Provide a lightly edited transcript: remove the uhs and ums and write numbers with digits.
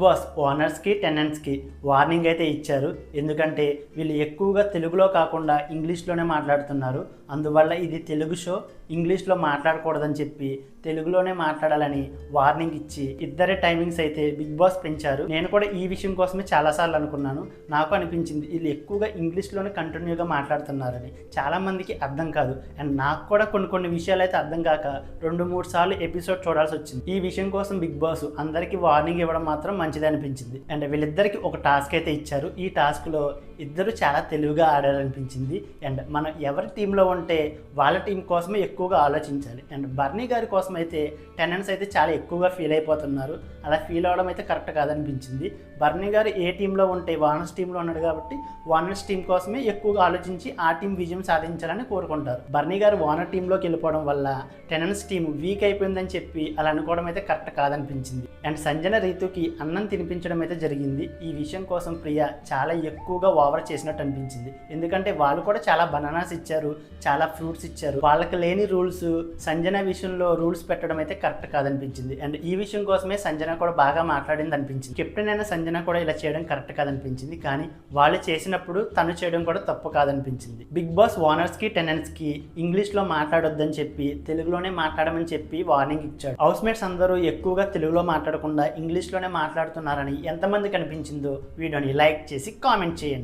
Boss ఓనర్స్కి టెనెంట్స్కి warning అయితే ఇచ్చారు. ఎందుకంటే వీళ్ళు ఎక్కువగా తెలుగులో కాకుండా ఇంగ్లీష్లోనే మాట్లాడుతున్నారు. అందువల్ల ఇది తెలుగు షో, ఇంగ్లీష్లో మాట్లాడకూడదని చెప్పి తెలుగులోనే మాట్లాడాలని వార్నింగ్ ఇచ్చి ఇద్దరి టైమింగ్స్ అయితే బిగ్ బాస్ పెంచారు. నేను కూడా ఈ విషయం కోసమే చాలాసార్లు అనుకున్నాను. నాకు అనిపించింది వీళ్ళు ఎక్కువగా ఇంగ్లీష్లోనే కంటిన్యూగా మాట్లాడుతున్నారని. చాలామందికి అర్థం కాదు. అండ్ నాకు కూడా కొన్ని విషయాలు అయితే అర్థం కాక 2-3 సార్లు ఎపిసోడ్ చూడాల్సి వచ్చింది. ఈ విషయం కోసం బిగ్ బాస్ అందరికీ వార్నింగ్ ఇవ్వడం మాత్రం మంచిది అనిపించింది. అండ్ వీళ్ళిద్దరికి ఒక టాస్క్ అయితే ఇచ్చారు. ఈ టాస్క్లో ఇద్దరు చాలా తెలివిగా ఆడారనిపించింది. అండ్ మనం ఎవరి టీంలో ఉంటే వాళ్ళ టీం కోసమే ఎక్కువగా ఆలోచించాలి. అండ్ బర్నీ గారి కోసం అయితే టెనెంట్స్ అయితే చాలా ఎక్కువగా ఫీల్ అయిపోతున్నారు. అలా ఫీల్ అవ్వడం అయితే కరెక్ట్ కాదనిపించింది. బర్నీ గారు ఏ టీంలో ఉంటే వార్నర్స్ టీంలో ఉన్నాడు కాబట్టి వార్నర్స్ టీం కోసమే ఎక్కువగా ఆలోచించి ఆ టీం విజయం సాధించాలని కోరుకుంటారు. బర్నీ గారు వార్నర్ టీంలోకి వెళ్ళిపోవడం వల్ల టెనెంట్స్ టీం వీక్ అయిపోయిందని చెప్పి అలా అనుకోవడం అయితే కరెక్ట్ కాదనిపించింది. అండ్ సంజన రీతుకి అన్నం తినిపించడం అయితే జరిగింది. ఈ విషయం కోసం ప్రియా చాలా ఎక్కువగా ఓవర్ చేసినట్టు అనిపించింది. ఎందుకంటే వాళ్ళు కూడా చాలా బనానాస్ ఇచ్చారు, చాలా ఫ్రూట్స్ ఇచ్చారు. వాళ్ళకి లేని రూల్స్ సంజన విషయంలో రూల్స్ పెట్టడం అయితే కరెక్ట్ కాదనిపించింది. అండ్ ఈ విషయం కోసమే సంజన కూడా బాగా మాట్లాడింది అనిపించింది. కెప్టెన్ అయిన సంజన కూడా ఇలా చేయడం కరెక్ట్ కాదనిపించింది. కానీ వాళ్ళు చేసినప్పుడు తను చేయడం కూడా తప్పు కాదనిపించింది. బిగ్ బాస్ ఓనర్స్ కి టెనెంట్స్ కి ఇంగ్లీష్ లో మాట్లాడొద్దని చెప్పి తెలుగులోనే మాట్లాడమని చెప్పి వార్నింగ్ ఇచ్చాడు. హౌస్ మేట్స్ అందరూ ఎక్కువగా తెలుగులో మాట్లాడకుండా ఇంగ్లీష్ లోనే మాట్లాడుతున్నారని ఎంతమంది కనిపించిందో వీడియోని లైక్ చేసి కామెంట్ చేయండి.